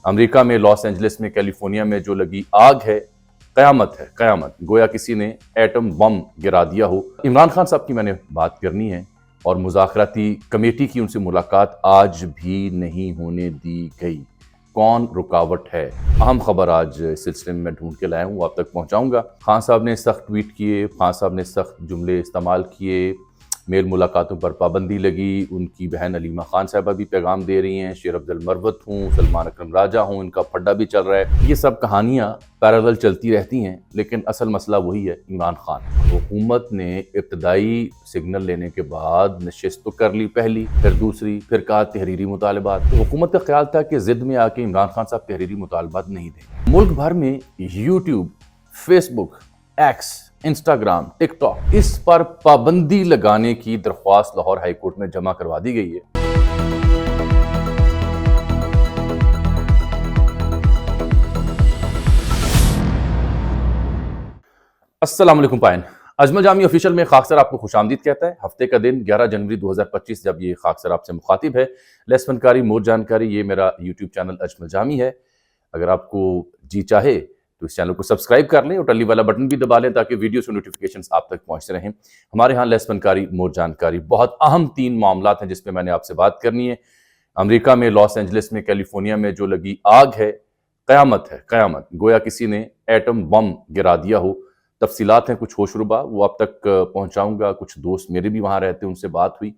امریکہ میں Los Angeles میں California میں جو لگی آگ ہے قیامت گویا کسی نے ایٹم بم گرا دیا ہو۔ عمران خان صاحب کی میں نے بات کرنی ہے اور مذاکراتی کمیٹی کی ان سے ملاقات آج بھی نہیں ہونے دی گئی۔ کون رکاوٹ ہے؟ اہم خبر آج اس سلسلے میں ڈھونڈ کے لایا ہوں، آپ تک پہنچاؤں گا۔ خان صاحب نے سخت ٹویٹ کیے، خان صاحب نے سخت جملے استعمال کیے، میل ملاقاتوں پر پابندی لگی۔ ان کی بہن علیمہ خان صاحبہ بھی پیغام دے رہی ہیں، شیر افضل مروت ہوں، سلمان اکرم راجہ ہوں، ان کا پھڈا بھی چل رہا ہے۔ یہ سب کہانیاں پیرالل چلتی رہتی ہیں، لیکن اصل مسئلہ وہی ہے، عمران خان۔ حکومت نے ابتدائی سگنل لینے کے بعد نشست تو کر لی، پہلی، پھر دوسری، پھر کہا تحریری مطالبات۔ تو حکومت کا خیال تھا کہ ضد میں آ کے عمران خان صاحب تحریری مطالبات نہیں دیں۔ ملک بھر میں یوٹیوب، فیس بک، ایکس، انسٹاگرام، ٹک ٹاک، اس پر پابندی لگانے کی درخواست لاہور ہائی کورٹ میں جمع کروا دی گئی ہے۔ السلام علیکم پائن، اجمل جامی آفیشل میں خاکسر آپ کو خوش آمدید کہتا ہے۔ ہفتے کا دن 11 جنوری 2025 جب یہ خاکسر آپ سے مخاطب ہے۔ لیس فنکاری مور جانکاری، یہ میرا یوٹیوب چینل اجمل جامی ہے۔ اگر آپ کو جی چاہے تو اس چینل کو سبسکرائب کر لیں اور ٹلی والا بٹن بھی دبا لیں تاکہ ویڈیوز کی نوٹیفیکیشنز آپ تک پہنچتے رہیں۔ ہمارے ہاں لیس فنکاری مور جانکاری، بہت اہم 3 معاملات ہیں جس پہ میں نے آپ سے بات کرنی ہے۔ امریکہ میں لاس اینجلس میں کیلیفورنیا میں جو لگی آگ ہے قیامت گویا کسی نے ایٹم بم گرا دیا ہو۔ تفصیلات ہیں کچھ ہوش ربا، وہ آپ تک پہنچاؤں گا۔ کچھ دوست میرے بھی وہاں رہتے، ان سے بات ہوئی۔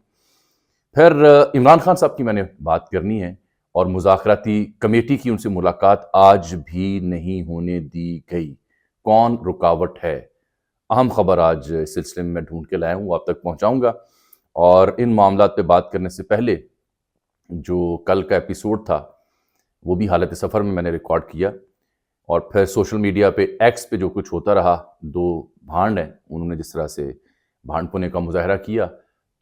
پھر عمران خان صاحب کی میں نے بات کرنی ہے اور مذاکراتی کمیٹی کی ان سے ملاقات آج بھی نہیں ہونے دی گئی۔ کون رکاوٹ ہے؟ اہم خبر آج اس سلسلے میں ڈھونڈ کے لایا ہوں، وہ آپ تک پہنچاؤں گا۔ اور ان معاملات پہ بات کرنے سے پہلے جو کل کا ایپیسوڈ تھا وہ بھی حالت سفر میں نے ریکارڈ کیا، اور پھر سوشل میڈیا پہ ایکس پہ جو کچھ ہوتا رہا، 2 بھانڈ ہیں، انہوں نے جس طرح سے بھانڈ پونے کا مظاہرہ کیا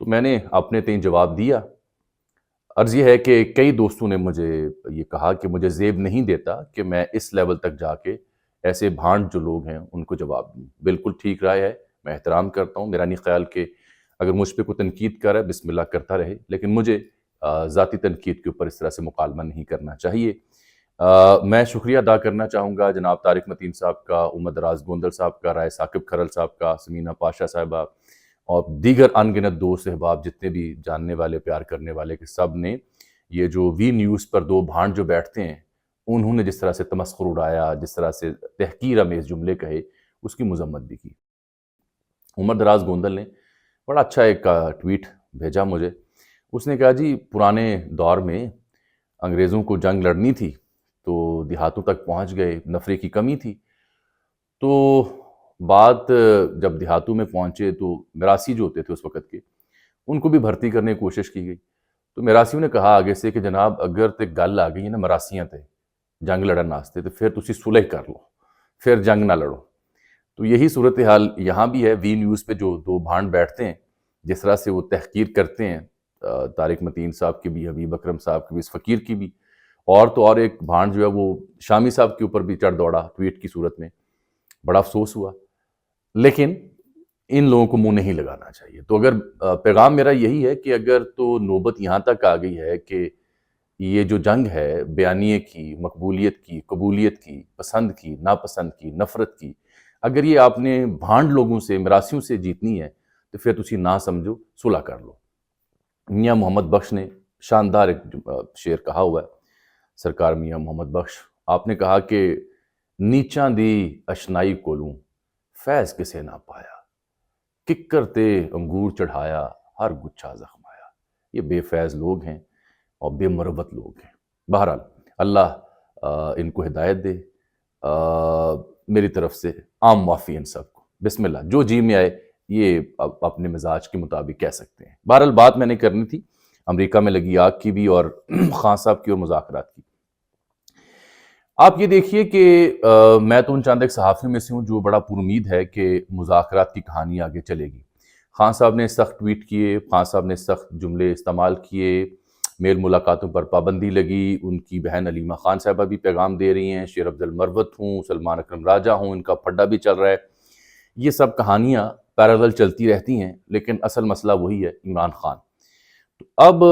تو میں نے اپنے تئیں جواب دیا۔ عرض یہ ہے کہ کئی دوستوں نے مجھے یہ کہا کہ مجھے زیب نہیں دیتا کہ میں اس لیول تک جا کے ایسے بھانڈ جو لوگ ہیں ان کو جواب دوں۔ بالکل ٹھیک رائے ہے، میں احترام کرتا ہوں، میرا نہیں خیال کہ اگر مجھ پہ کوئی تنقید کرے بسم اللہ کرتا رہے، لیکن مجھے ذاتی تنقید کے اوپر اس طرح سے مکالمہ نہیں کرنا چاہیے۔ میں شکریہ ادا کرنا چاہوں گا جناب طارق متین صاحب کا، عمر دراز گوندل صاحب کا، رائے ثاقب کھرل صاحب کا، سمینہ پاشا صاحبہ اور دیگر انگنت دوست احباب جتنے بھی جاننے والے پیار کرنے والے کے سب نے یہ جو وی نیوز پر 2 بھانڈ جو بیٹھتے ہیں انہوں نے جس طرح سے تمسخر اڑایا، جس طرح سے تحقیر امیز جملے کہے، اس کی مذمت بھی کی۔ عمر دراز گوندل نے بڑا اچھا ایک ٹویٹ بھیجا مجھے۔ اس نے کہا جی پرانے دور میں انگریزوں کو جنگ لڑنی تھی تو دیہاتوں تک پہنچ گئے، نفرے کی کمی تھی، تو بات جب دیہاتوں میں پہنچے تو میراثی جو ہوتے تھے اس وقت کے ان کو بھی بھرتی کرنے کی کوشش کی گئی۔ تو میراثیوں نے کہا آگے سے کہ جناب اگر تے گل آ گئی ہے نا مراسیاں تے جنگ لڑن واسطے تو پھر تسی صلح کر لو، پھر جنگ نہ لڑو۔ تو یہی صورتحال یہاں بھی ہے۔ وی نیوز پہ جو 2 بھانڈ بیٹھتے ہیں، جس طرح سے وہ تحقیر کرتے ہیں طارق متین صاحب کی بھی، حبیب اکرم صاحب کی بھی، اس فقیر کی بھی، اور تو اور ایک بھانڈ جو ہے وہ شامی صاحب کے اوپر بھی چڑھ دوڑا ٹویٹ کی صورت میں، بڑا افسوس ہوا۔ لیکن ان لوگوں کو منہ نہیں لگانا چاہیے۔ تو اگر پیغام میرا یہی ہے کہ اگر تو نوبت یہاں تک آ گئی ہے کہ یہ جو جنگ ہے بیانیے کی، مقبولیت کی، قبولیت کی، پسند کی، ناپسند کی، نفرت کی، اگر یہ آپ نے بھانڈ لوگوں سے، مراسیوں سے جیتنی ہے تو پھر تسی نہ سمجھو، صلح کر لو۔ میاں محمد بخش نے شاندار ایک شعر کہا ہوا ہے، سرکار میاں محمد بخش، آپ نے کہا کہ نیچاں دی اشنائی کولوں فیض کسے نہ پایا، ککر تے انگور چڑھایا ہر گچھا زخمایا۔ یہ بے فیض لوگ ہیں اور بے مروت لوگ ہیں۔ بہرحال اللہ ان کو ہدایت دے، میری طرف سے عام معافی ان سب کو۔ بسم اللہ، جو جی میں آئے یہ اپنے مزاج کے مطابق کہہ سکتے ہیں۔ بہرحال بات میں نے کرنی تھی امریکہ میں لگی آگ کی بھی اور خان صاحب کی اور مذاکرات کی۔ آپ یہ دیکھیے کہ میں تو ان چند ایک صحافیوں میں سے ہوں جو بڑا پر امید ہے کہ مذاکرات کی کہانی آگے چلے گی۔ خان صاحب نے سخت ٹویٹ کیے، خان صاحب نے سخت جملے استعمال کیے، میل ملاقاتوں پر پابندی لگی۔ ان کی بہن علیمہ خان صاحبہ بھی پیغام دے رہی ہیں، شیر افضل مروت ہوں، سلمان اکرم راجہ ہوں، ان کا پھڈا بھی چل رہا ہے۔ یہ سب کہانیاں پیرالل چلتی رہتی ہیں، لیکن اصل مسئلہ وہی ہے، عمران خان۔ تو اب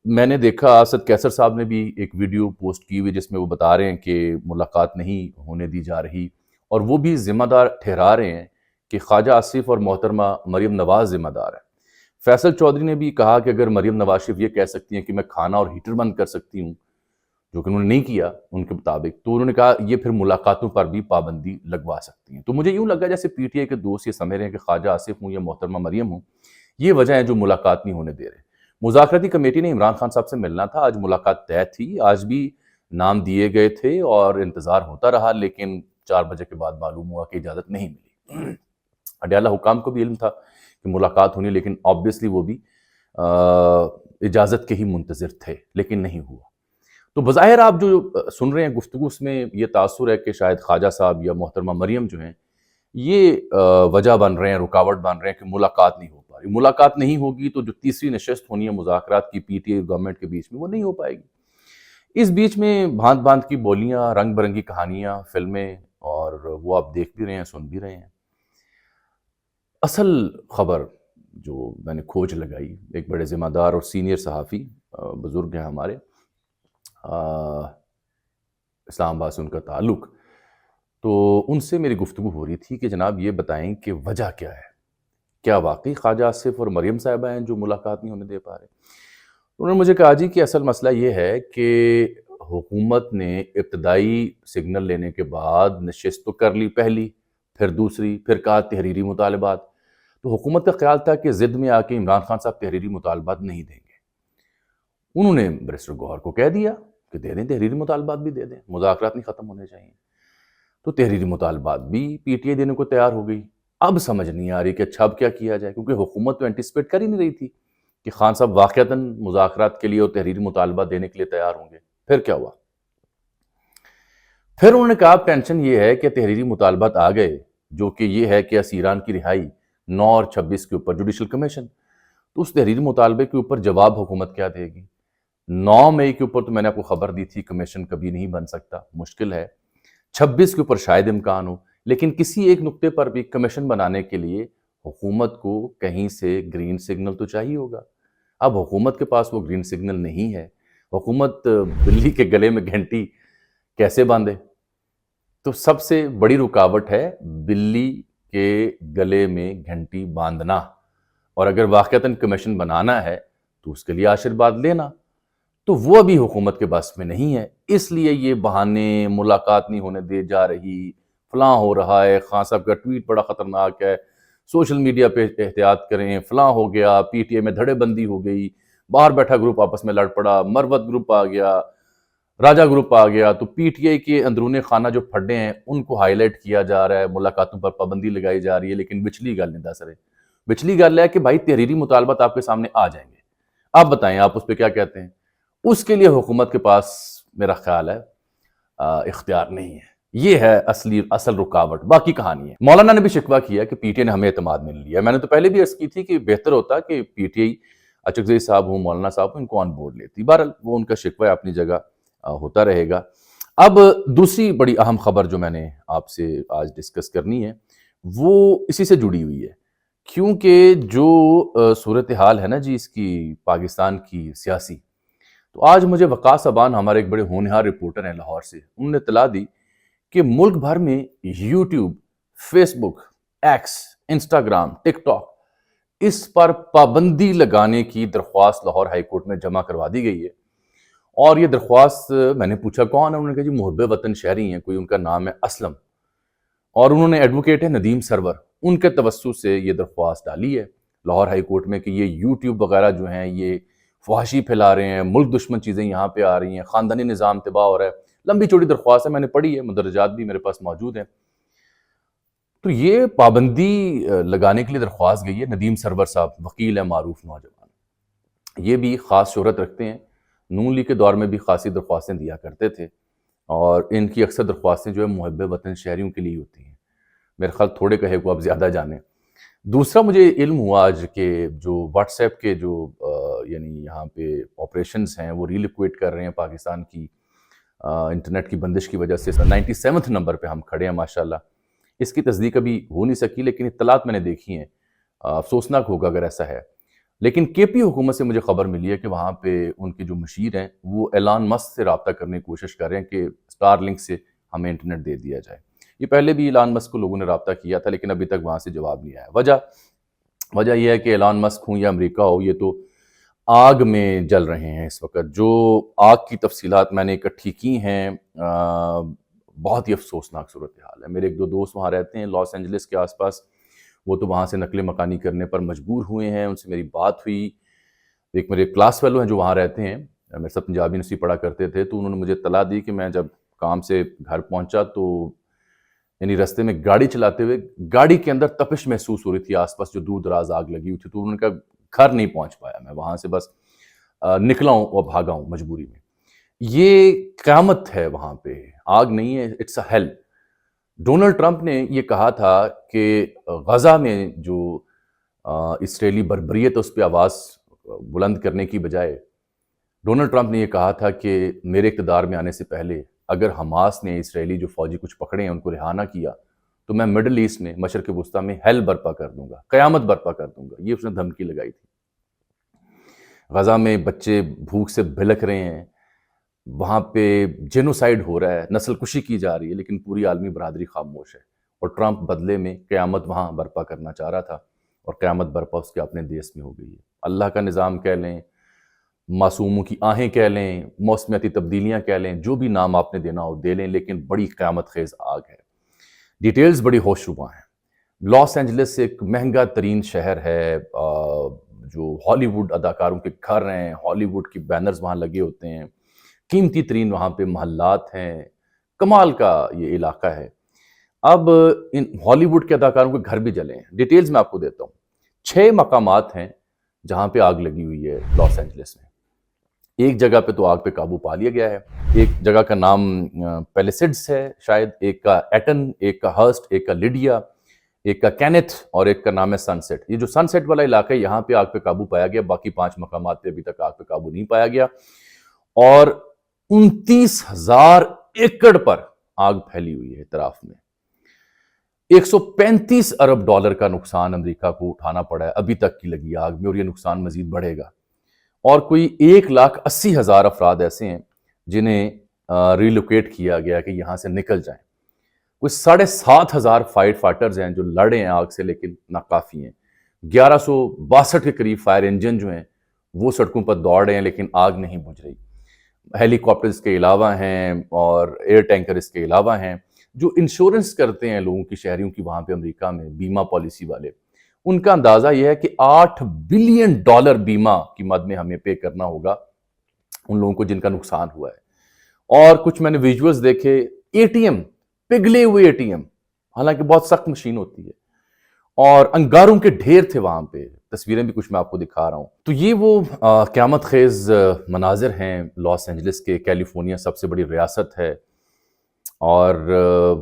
میں نے دیکھا اسد کیسر صاحب نے بھی ایک ویڈیو پوسٹ کی ہوئی جس میں وہ بتا رہے ہیں کہ ملاقات نہیں ہونے دی جا رہی، اور وہ بھی ذمہ دار ٹھہرا رہے ہیں کہ خواجہ آصف اور محترمہ مریم نواز ذمہ دار ہیں۔ فیصل چودھری نے بھی کہا کہ اگر مریم نواز شریف یہ کہہ سکتی ہیں کہ میں کھانا اور ہیٹر بند کر سکتی ہوں، جو کہ انہوں نے نہیں کیا ان کے مطابق، تو انہوں نے کہا یہ پھر ملاقاتوں پر بھی پابندی لگوا سکتی ہیں۔ تو مجھے یوں لگا جیسے پی ٹی آئی کے دوست یہ سمجھ رہے ہیں کہ خواجہ آصف ہوں یا محترمہ مریم ہوں، یہ وجہ ہے جو ملاقات نہیں ہونے دے رہے۔ مذاکراتی کمیٹی نے عمران خان صاحب سے ملنا تھا، آج ملاقات طے تھی، آج بھی نام دیے گئے تھے اور انتظار ہوتا رہا، لیکن 4 بجے کے بعد معلوم ہوا کہ اجازت نہیں ملی۔ اڈیالہ حکام کو بھی علم تھا کہ ملاقات ہونی، لیکن آبویسلی وہ بھی اجازت کے ہی منتظر تھے، لیکن نہیں ہوا۔ تو بظاہر آپ جو سن رہے ہیں گفتگو، اس میں یہ تاثر ہے کہ شاید خواجہ صاحب یا محترمہ مریم جو ہیں یہ وجہ بن رہے ہیں، رکاوٹ بن رہے ہیں کہ ملاقات نہیں ہو پا رہی۔ ملاقات نہیں ہوگی تو جو تیسری نشست ہونی ہے مذاکرات کی پی ٹی آئی گورنمنٹ کے بیچ میں، وہ نہیں ہو پائے گی۔ اس بیچ میں بھانت بھانت کی بولیاں، رنگ برنگی کہانیاں، فلمیں، اور وہ آپ دیکھ بھی رہے ہیں، سن بھی رہے ہیں۔ اصل خبر جو میں نے کھوج لگائی، ایک بڑے ذمہ دار اور سینئر صحافی بزرگ ہیں ہمارے، اسلام آباد سے ان کا تعلق، تو ان سے میری گفتگو ہو رہی تھی کہ جناب یہ بتائیں کہ وجہ کیا ہے، کیا واقعی خواجہ آصف اور مریم صاحبہ ہیں جو ملاقات نہیں ہونے دے پا رہے؟ انہوں نے مجھے کہا جی کہ اصل مسئلہ یہ ہے کہ حکومت نے ابتدائی سگنل لینے کے بعد نشست تو کر لی، پہلی، پھر دوسری، پھر کہا تحریری مطالبات۔ تو حکومت کا خیال تھا کہ ضد میں آ کے عمران خان صاحب تحریری مطالبات نہیں دیں گے۔ انہوں نے بیرسٹر گوہر کو کہہ دیا کہ دے دیں، تحریری مطالبات بھی دے دیں، مذاکرات نہیں ختم ہونے چاہیے۔ تو تحریری مطالبات بھی پی ٹی آئی دینے کو تیار ہو گئی۔ اب سمجھ نہیں آ رہی کہ اچھا اب کیا کیا جائے، کیونکہ حکومت تو اینٹیسپیٹ کر ہی نہیں رہی تھی کہ خان صاحب واقعتاً مذاکرات کے لیے اور تحریری مطالبات دینے کے لیے تیار ہوں گے۔ پھر کیا ہوا؟ پھر انہوں نے کہا ٹینشن یہ ہے کہ تحریری مطالبات آ گئے، جو کہ یہ ہے کہ اسیران کی رہائی 9 اور 26 کے اوپر جوڈیشل کمیشن، تو اس تحریری مطالبے کے اوپر جواب حکومت کیا دے گی؟ 9 مئی کے اوپر تو میں نے آپ کو خبر دی تھی کمیشن کبھی نہیں بن سکتا، مشکل ہے۔ 26 کے اوپر شاید امکان ہو، لیکن کسی ایک نقطے پر بھی کمیشن بنانے کے لیے حکومت کو کہیں سے گرین سگنل تو چاہیے ہوگا۔ اب حکومت کے پاس وہ گرین سگنل نہیں ہے۔ حکومت بلی کے گلے میں گھنٹی کیسے باندھے؟ تو سب سے بڑی رکاوٹ ہے بلی کے گلے میں گھنٹی باندھنا، اور اگر واقعتاً کمیشن بنانا ہے تو اس کے لیے آشیرواد لینا، تو وہ ابھی حکومت کے بس میں نہیں ہے۔ اس لیے یہ بہانے، ملاقات نہیں ہونے دے جا رہی، فلاں ہو رہا ہے، خان صاحب کا ٹویٹ بڑا خطرناک ہے، سوشل میڈیا پہ احتیاط کریں، فلاں ہو گیا، پی ٹی اے میں دھڑے بندی ہو گئی، باہر بیٹھا گروپ آپس میں لڑ پڑا، مروت گروپ آ گیا، راجہ گروپ آ گیا، تو پی ٹی آئی کے اندرون خانہ جو پھڈے ہیں ان کو ہائی لائٹ کیا جا رہا ہے، ملاقاتوں پر پابندی لگائی جا رہی ہے، لیکن بچلی گل نہیں دس رہے۔ بچلی گل ہے کہ بھائی تحریری مطالبات آپ کے سامنے آ جائیں گے، آپ بتائیں آپ اس پہ کیا کہتے ہیں؟ اس کے لیے حکومت کے پاس میرا خیال ہے اختیار نہیں ہے۔ یہ ہے اصل رکاوٹ، باقی کہانی ہے۔ مولانا نے بھی شکوہ کیا کہ پی ٹی آئی نے ہمیں اعتماد میں لیا۔ میں نے تو پہلے بھی عرض کی تھی کہ بہتر ہوتا کہ پی ٹی آئی اچکزئی صاحب ہوں، مولانا صاحب ہوں، ان کو آن بورڈ لیتی۔ بہرحال وہ ان کا شکوہ اپنی جگہ ہوتا رہے گا۔ اب دوسری بڑی اہم خبر جو میں نے آپ سے آج ڈسکس کرنی ہے وہ اسی سے جڑی ہوئی ہے، کیونکہ جو صورتحال ہے نا جی اس کی پاکستان کی سیاسی، تو آج مجھے وقاص ابان ہمارے ایک بڑے ہونہار رپورٹر ہیں لاہور سے، انہوں نے اطلاع دی کہ ملک بھر میں یوٹیوب، فیس بک، ایکس، انسٹاگرام، ٹک ٹاک، اس پر پابندی لگانے کی درخواست لاہور ہائی کورٹ میں جمع کروا دی گئی ہے۔ اور یہ درخواست میں نے پوچھا کون ہے، انہوں نے کہا جی محب وطن شہری ہیں، کوئی ان کا نام ہے اسلم، اور انہوں نے ایڈوکیٹ ہے ندیم سرور، ان کے توسط سے یہ درخواست ڈالی ہے لاہور ہائی کورٹ میں کہ یہ یوٹیوب وغیرہ جو ہیں یہ فحاشی پھیلا رہے ہیں، ملک دشمن چیزیں یہاں پہ آ رہی ہیں، خاندانی نظام تباہ ہو رہا ہے۔ لمبی چوڑی درخواست ہے، میں نے پڑھی ہے، مدرجات بھی میرے پاس موجود ہیں۔ تو یہ پابندی لگانے کے لیے درخواست گئی ہے۔ ندیم سرور صاحب وکیل ہیں، معروف نوجوان، یہ بھی خاص شہرت رکھتے ہیں، نون لیگ کے دور میں بھی خاصی درخواستیں دیا کرتے تھے، اور ان کی اکثر درخواستیں جو ہے محب وطن شہریوں کے لیے ہوتی ہیں۔ میرے خیال تھوڑے کہے کو آپ زیادہ جانیں۔ دوسرا مجھے علم ہوا آج کہ جو واٹس ایپ کے جو یعنی یہاں پہ آپریشنز ہیں وہ ریلیکویٹ کر رہے ہیں پاکستان کی انٹرنیٹ کی بندش کی وجہ سے۔ 97 نمبر پہ ہم کھڑے ہیں ماشاءاللہ۔ اس کی تصدیق ابھی ہو نہیں سکی، لیکن اطلاعات میں نے دیکھی ہیں، افسوسناک ہوگا اگر ایسا ہے۔ لیکن کے پی حکومت سے مجھے خبر ملی ہے کہ وہاں پہ ان کے جو مشیر ہیں وہ ایلان مسک سے رابطہ کرنے کی کوشش کر رہے ہیں کہ اسٹار لنک سے ہمیں انٹرنیٹ دے دیا جائے. یہ پہلے بھی ایلان مسک کو لوگوں نے رابطہ کیا تھا لیکن ابھی تک وہاں سے جواب نہیں آیا. وجہ یہ ہے کہ ایلان مسک ہوں یا امریکہ ہو، یہ تو آگ میں جل رہے ہیں اس وقت. جو آگ کی تفصیلات میں نے اکٹھی کی ہیں، بہت ہی افسوسناک صورتحال ہے. میرے ایک دو دوست وہاں رہتے ہیں لاس اینجلس کے آس پاس، وہ تو وہاں سے نقل مکانی کرنے پر مجبور ہوئے ہیں. ان سے میری بات ہوئی. ایک میرے کلاس فیلو ہیں جو وہاں رہتے ہیں، میرے ساتھ پنجابی یونیورسٹی پڑھا کرتے تھے، تو انہوں نے مجھے اطلاع دی کہ میں جب کام سے گھر پہنچا تو یعنی رستے میں گاڑی چلاتے ہوئے گاڑی کے اندر تپش محسوس ہو رہی تھی آس پاس جو دور دراز آگ لگی ہوئی تھی. تو انہوں نے کہا گھر نہیں پہنچ پایا میں، وہاں سے بس نکلا ہوں اور بھاگا ہوں مجبوری میں. یہ قیامت ہے وہاں پہ، آگ نہیں ہے، it's a hell. Donald Trump نے یہ کہا تھا کہ غزہ میں جو اسرائیلی بربریت ہے اس پہ آواز بلند کرنے کی بجائے ڈونلڈ ٹرمپ نے یہ کہا تھا کہ میرے اقتدار میں آنے سے پہلے اگر حماس نے اسرائیلی جو فوجی کچھ پکڑے ہیں ان کو رہا نہ کیا تو میں مڈل ایسٹ میں، مشرق وسطیٰ میں ہیل برپا کر دوں گا، قیامت برپا کر دوں گا. یہ اس نے دھمکی لگائی تھی. غزہ میں بچے بھوک سے بھلک رہے ہیں، وہاں پہ جینوسائیڈ ہو رہا ہے، نسل کشی کی جا رہی ہے، لیکن پوری عالمی برادری خاموش ہے. اور ٹرمپ بدلے میں قیامت وہاں برپا کرنا چاہ رہا تھا اور قیامت برپا اس کے اپنے دیس میں ہو گئی ہے. اللہ کا نظام کہہ لیں، معصوموں کی آہیں کہہ لیں، موسمیاتی تبدیلیاں کہہ لیں، جو بھی نام آپ نے دینا ہو دے لیں، لیکن بڑی قیامت خیز آگ ہے. ڈیٹیلز بڑی ہوش ربا ہیں. لاس اینجلس ایک مہنگا ترین شہر ہے، جو ہالی ووڈ اداکاروں کے گھر ہیں، ہالی ووڈ کی بینرز وہاں لگے ہوتے ہیں، قیمتی ترین وہاں پہ محلات ہیں، کمال کا یہ علاقہ ہے. اب ان ہالی ووڈ کے اداکاروں کے گھر بھی جلے ہیں. ڈیٹیلز میں آپ کو دیتا ہوں. 6 مقامات ہیں جہاں پہ آگ لگی ہوئی ہے لاس اینجلس میں. ایک جگہ پہ تو آگ پہ قابو پا لیا گیا ہے. ایک جگہ کا نام پیلیسڈس ہے شاید، ایک کا ایٹن، ایک کا ہرسٹ، ایک کا لیڈیا، ایک کا کینتھ اور ایک کا نام ہے سن سیٹ. یہ جو سن سیٹ والا علاقہ ہے یہاں پہ آگ پہ قابو پایا گیا، باقی 5 مقامات پہ ابھی تک آگ پہ قابو نہیں پایا گیا. اور 29,000 ایکڑ پر آگ پھیلی ہوئی ہے اطراف میں. 135 ارب ڈالر کا نقصان امریکہ کو اٹھانا پڑا ہے ابھی تک کی لگی آگ میں، اور یہ نقصان مزید بڑھے گا. اور کوئی 1,80,000 افراد ایسے ہیں جنہیں ریلوکیٹ کیا گیا کہ یہاں سے نکل جائیں. کوئی 7,500 فائر فائٹرز ہیں جو لڑے ہیں آگ سے لیکن ناکافی ہیں. 1162 کے قریب فائر انجن جو ہیں وہ سڑکوں پر دوڑ رہے ہیں لیکن آگ نہیں بجھ رہی. ہیلی کاپٹرز کے علاوہ ہیں اور ایئر ٹینکر اس کے علاوہ ہیں جو انشورنس کرتے ہیں لوگوں کی، شہریوں کی وہاں پہ امریکہ میں، بیمہ پالیسی والے. ان کا اندازہ یہ ہے کہ $8 بلین بیمہ کی مد میں ہمیں پے کرنا ہوگا ان لوگوں کو جن کا نقصان ہوا ہے. اور کچھ میں نے ویژولز دیکھے، اے ٹی ایم، پگھلے ہوئے اے ٹی ایم، حالانکہ بہت سخت مشین ہوتی ہے، اور انگاروں کے ڈھیر تھے وہاں پہ. تصویریں بھی کچھ میں آپ کو دکھا رہا ہوں. تو یہ وہ قیامت خیز مناظر ہیں لاس اینجلس کے. کیلیفورنیا سب سے بڑی ریاست ہے، اور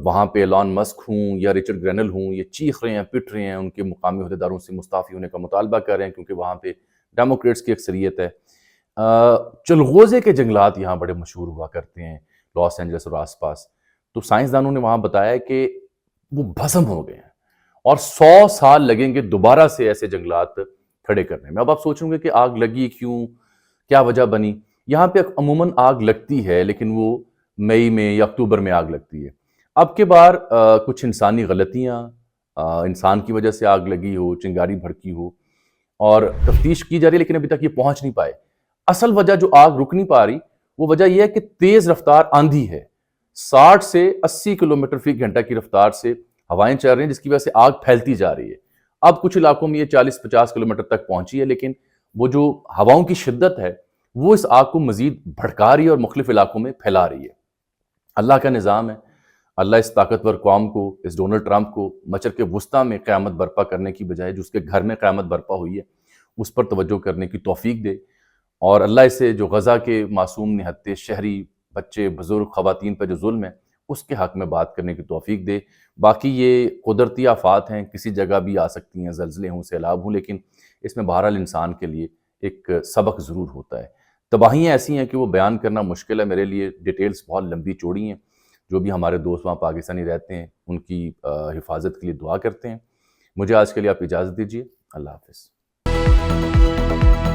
وہاں پہ ایلان مسک ہوں یا رچرڈ گرینل ہوں، یہ چیخ رہے ہیں، پٹ رہے ہیں، ان کے مقامی عہدیداروں سے مستعفی ہونے کا مطالبہ کر رہے ہیں کیونکہ وہاں پہ ڈیموکریٹس کی اکثریت ہے. چلغوزے کے جنگلات یہاں بڑے مشہور ہوا کرتے ہیں لاس اینجلس اور آس پاس. تو سائنسدانوں نے وہاں بتایا کہ وہ بھسم ہو گئے ہیں اور 100 سال لگیں گے دوبارہ سے ایسے جنگلات کھڑے کرنے میں. اب آپ سوچیں گے کہ آگ لگی کیوں، کیا وجہ بنی؟ یہاں پہ عموماً آگ لگتی ہے لیکن وہ مئی میں یا اکتوبر میں آگ لگتی ہے. اب کے بار کچھ انسانی غلطیاں، انسان کی وجہ سے آگ لگی ہو، چنگاری بھڑکی ہو، اور تفتیش کی جا رہی ہے لیکن ابھی تک یہ پہنچ نہیں پائے. اصل وجہ جو آگ رک نہیں پا رہی وہ وجہ یہ ہے کہ تیز رفتار آندھی ہے. 60 سے 80 کلومیٹر فی گھنٹہ کی رفتار سے ہوائیں چل رہی ہیں جس کی وجہ سے آگ پھیلتی جا رہی ہے. اب کچھ علاقوں میں یہ 40-50 کلومیٹر تک پہنچی ہے، لیکن وہ جو ہواؤں کی شدت ہے وہ اس آگ کو مزید بھڑکا رہی ہے اور مختلف علاقوں میں پھیلا رہی ہے. اللہ کا نظام ہے. اللہ اس طاقتور قوم کو، اس ڈونلڈ ٹرمپ کو مشرق وسطیٰ میں قیامت برپا کرنے کی بجائے جو اس کے گھر میں قیامت برپا ہوئی ہے اس پر توجہ کرنے کی توفیق دے. اور اللہ اسے جو غزہ کے معصوم نہتے شہری، بچے، بزرگ، خواتین پر جو ظلم ہے اس کے حق میں بات کرنے کی توفیق دے. باقی یہ قدرتی آفات ہیں، کسی جگہ بھی آ سکتی ہیں، زلزلے ہوں، سیلاب ہوں، لیکن اس میں بہرحال انسان کے لیے ایک سبق ضرور ہوتا ہے. تباہیاں ایسی ہیں کہ وہ بیان کرنا مشکل ہے میرے لیے. ڈیٹیلز بہت لمبی چوڑی ہیں. جو بھی ہمارے دوست وہاں پاکستانی رہتے ہیں ان کی حفاظت کے لیے دعا کرتے ہیں. مجھے آج کے لیے آپ اجازت دیجیے. اللہ حافظ. وبرکاتہ.